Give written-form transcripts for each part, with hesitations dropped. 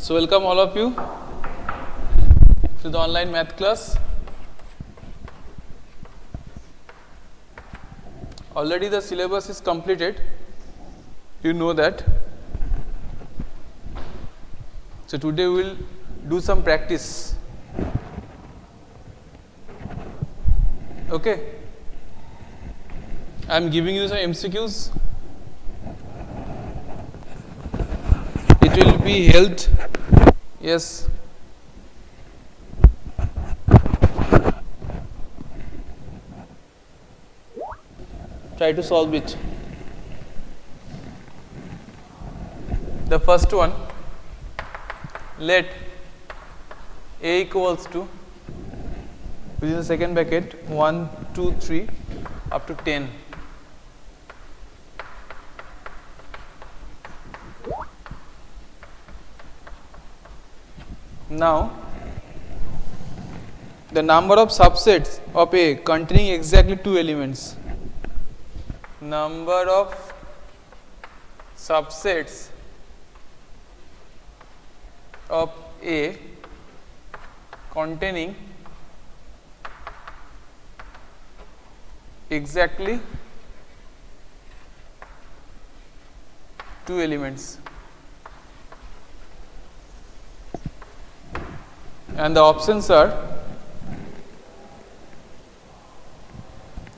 So welcome all of you to the online math class. Already the syllabus is completed, you know that. So today we will do some practice. Okay, I am giving you some MCQs. It will be held, yes. Try to solve it. The first one, let A equals to, within the second bracket, 1, 2, 3 up to 10. Now, the number of subsets of A containing exactly 2 elements. Number of subsets of A containing exactly 2 elements, and the options are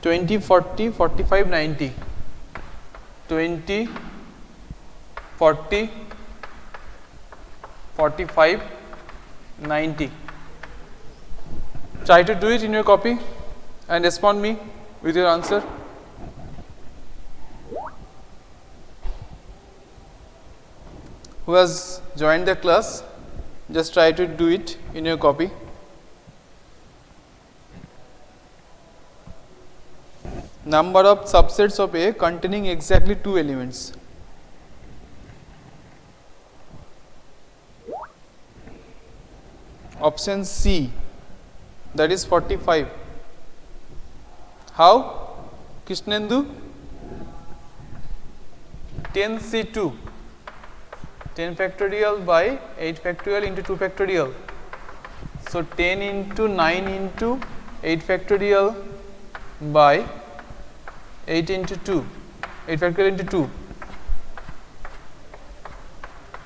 20, 40, 45, 90. 20, 40, 45, 90. Try to do it in your copy and respond me with your answer. Who has joined the class, just try to do it in your copy. Number of subsets of A containing exactly 2 elements. Option C, that is 45. How? Krishnendu? 10C2. 10 factorial by 8 factorial into 2 factorial. So 10 into 9 into 8 factorial by 8 into 2, 8 factorial into 2,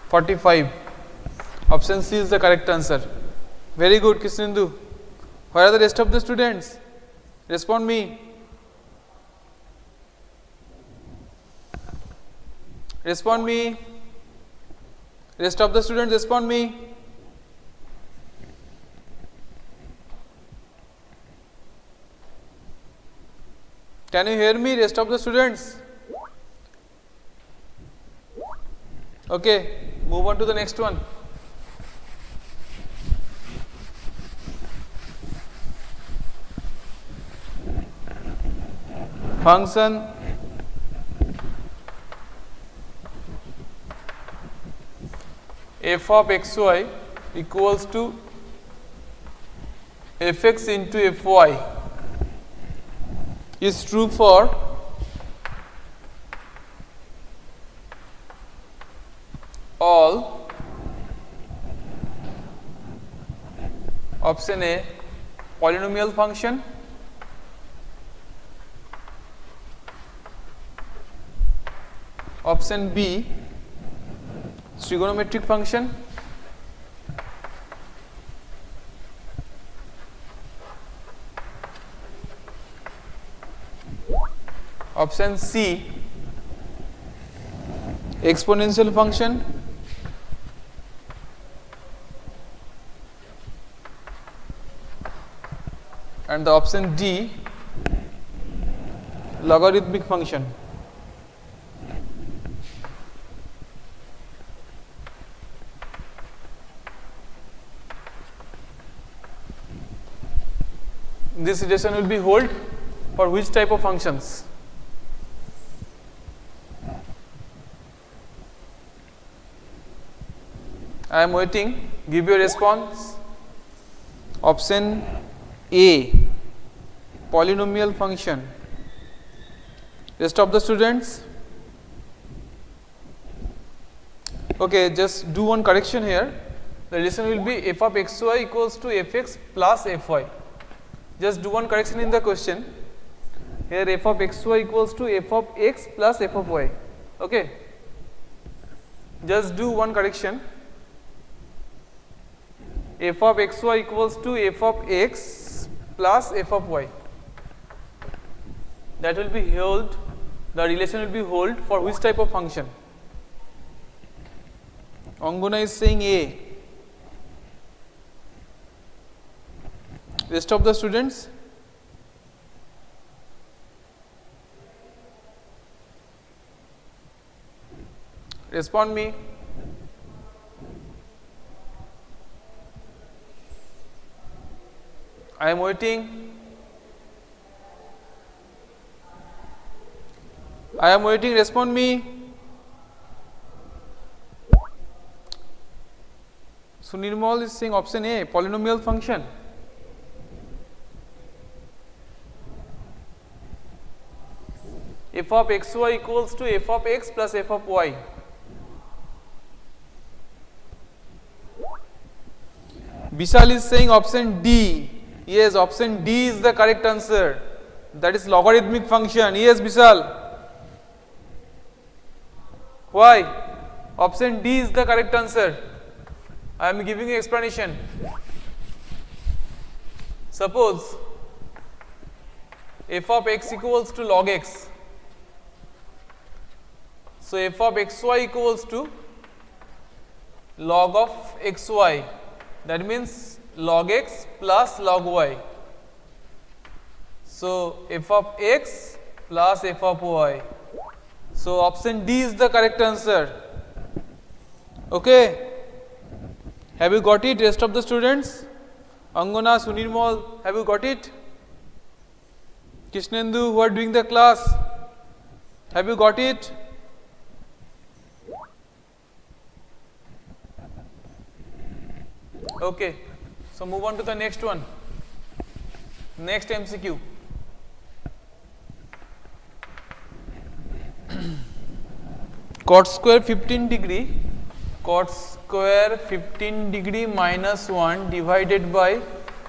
45. Option C is the correct answer. Very good, Krishnendu. Where are the rest of the students? Respond me. Respond me. Rest of the students, respond me. Can you hear me, rest of the students? Okay, move on to the next one. Function f of xy equals to fx into fy is true for all option A polynomial function, option B trigonometric function, option C exponential function, and the option D logarithmic function. This relation will be hold for which type of functions? I am waiting. Give your response. Option A polynomial function. Rest of the students? Okay, just do one correction here. the relation will be f of xy equals to fx plus fy. Just do one correction in the question. Here f of xy equals to f of x plus f of y. Okay. Just do one correction. F of xy equals to f of x plus f of y. That will be held, the relation will be held for which type of function? Angana is saying A. Rest of the students? Respond me. I am waiting. I am waiting, respond me. So Nirmal is saying option A, polynomial function. F of xy equals to f of x plus f of y. Vishal is saying option D. Yes, option D is the correct answer. That is logarithmic function. Yes, Vishal. Why? Option D is the correct answer. I am giving you explanation. Suppose f of x equals to log x. So f of xy equals to log of xy. That means log x plus log y. So f of x plus f of y. So option D is the correct answer. Okay. Have you got it, rest of the students? Angana, Sunirmal, have you got it? Krishnendu, who are doing the class, have you got it? Okay. So move on to the next one. Next MCQ. Cot square 15 degree, cot square 15 degree minus 1 divided by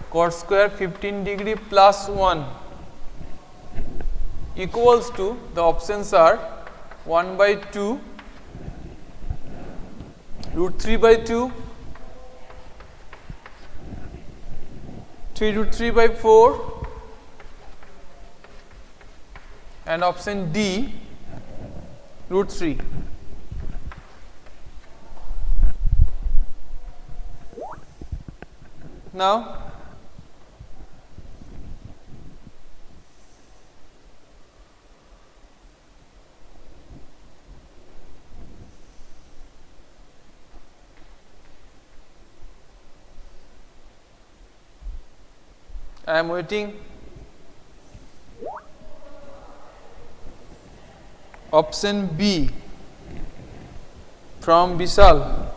cot square 15 degree plus 1 equals to, the options are 1 by 2, root 3 by 2, 3 root 3 by 4 and option D, root 3. Now I am waiting. Option B from Vishal.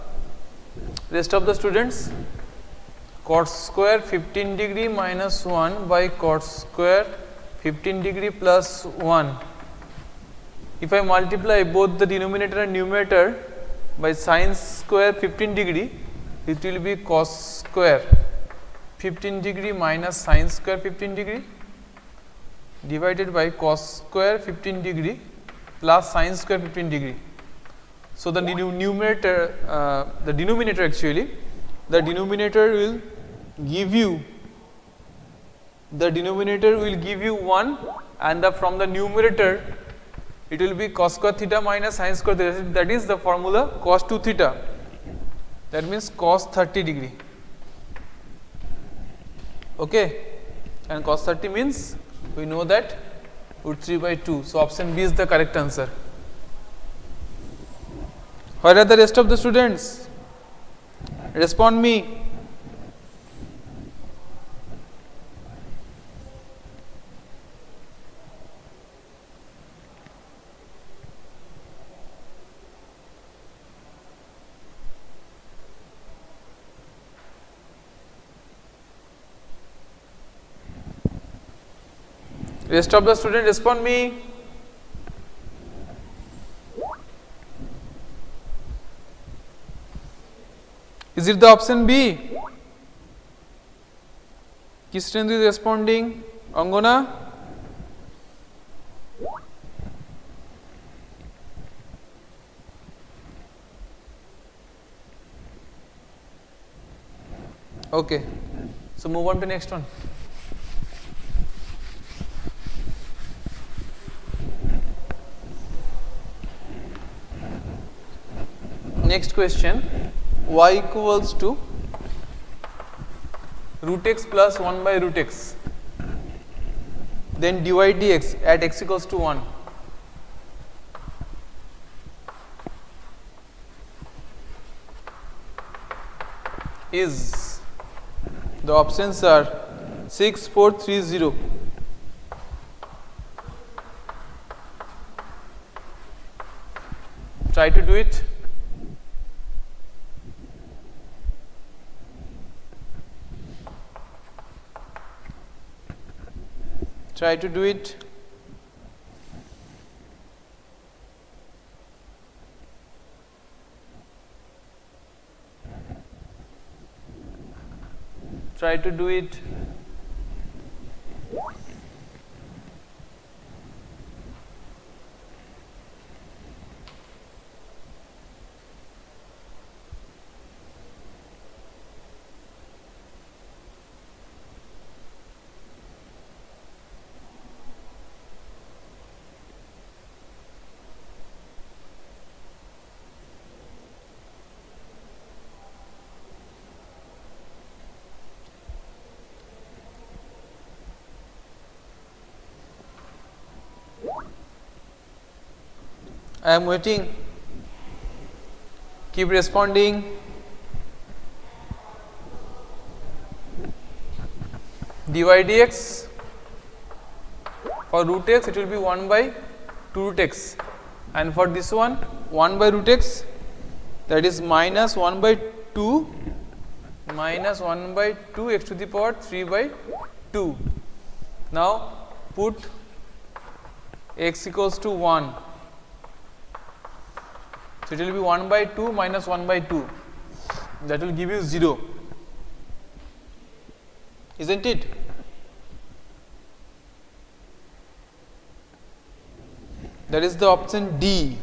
Rest of the students, cot square 15 degree minus 1 by cot square 15 degree plus 1. If I multiply both the denominator and numerator by sin square 15 degree, it will be cos square 15 degree minus sin square 15 degree divided by cos square 15 degree plus sin square 15 degree. So the denominator actually, the denominator will give you 1 and from the numerator it will be cos square theta minus sin square theta, that is the formula cos 2 theta, that means cos 30 degree. Okay, and cos 30 means we know that root 3 by 2. So option B is the correct answer. Where are the rest of the students? Respond me. Rest of the students, respond me. Is it the option B? Kisrendu is responding. Angona? Okay. So move on to next one. Next question, y equals to root x plus 1 by root x, then dy dx at x equals to 1. Is, the options are 6, 4, 3, 0. Try to do it. Try to do it. Try to do it. I am waiting. Keep responding. Dy dx for root x it will be 1 by 2 root x, and for this one 1 by root x, that is minus 1 by 2 minus 1 by 2 x to the power 3 by 2. Now put x equals to 1. So it will be 1 by 2 minus 1 by 2, that will give you 0, isn't it? That is the option D.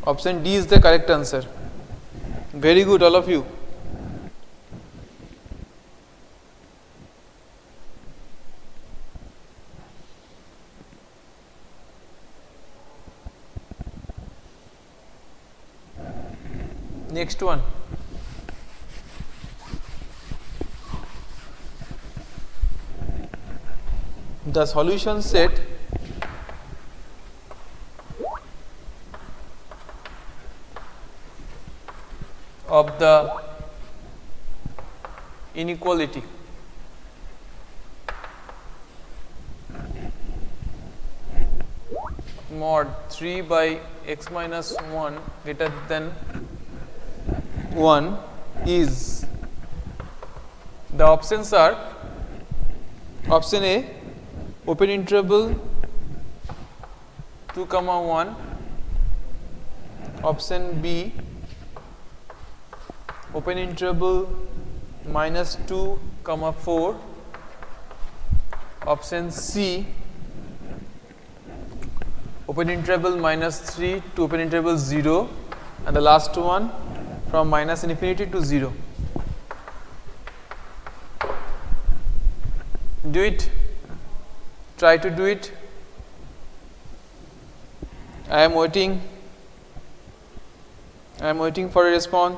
Option D is the correct answer. Very good, all of you. Next one. The solution set of the inequality mod 3 by x minus 1 greater than 1 is, the options are option A open interval 2 comma 1, option B open interval minus 2 comma 4, option C open interval minus 3 to open interval 0, and the last one from minus infinity to 0. Do it. Try to do it. I am waiting. I am waiting for a response.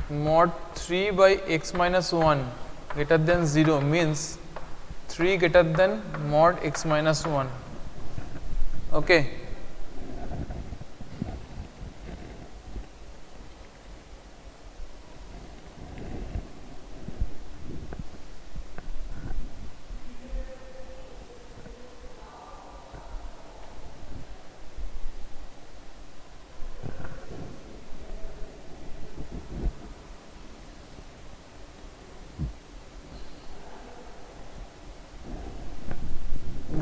Mod 3 by x minus 1 greater than 0 means 3 greater than mod x minus 1. Okay.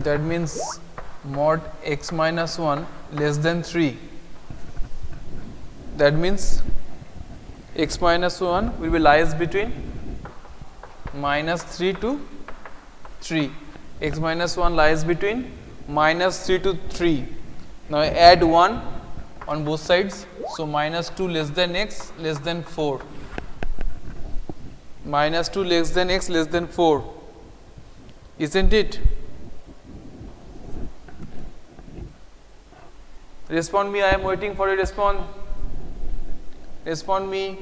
That means mod x minus 1 less than 3. That means x minus 1 will be lies between minus 3 to 3. X minus 1 lies between minus 3 to 3. Now I add 1 on both sides. So minus 2 less than x less than 4. Minus 2 less than x less than 4. Isn't it? Respond me. I am waiting for a response. Respond me.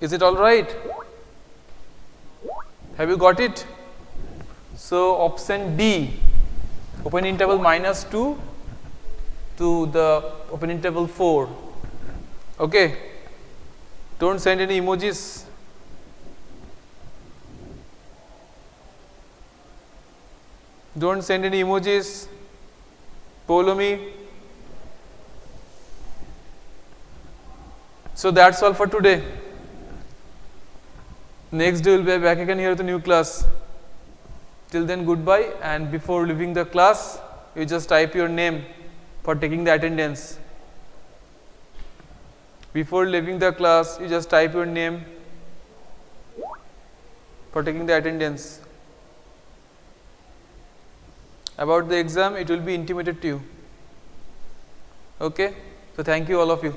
Is it all right? Have you got it? So option D, open interval minus 2 to the open interval 4. Okay. Don't send any emojis. Don't send any emojis. Follow me. So that's all for today. Next day we'll be back again here with a new class. Till then, goodbye, and before leaving the class, you just type your name for taking the attendance. Before leaving the class, you just type your name for taking the attendance. About the exam, it will be intimated to you. Okay? So thank you all of you.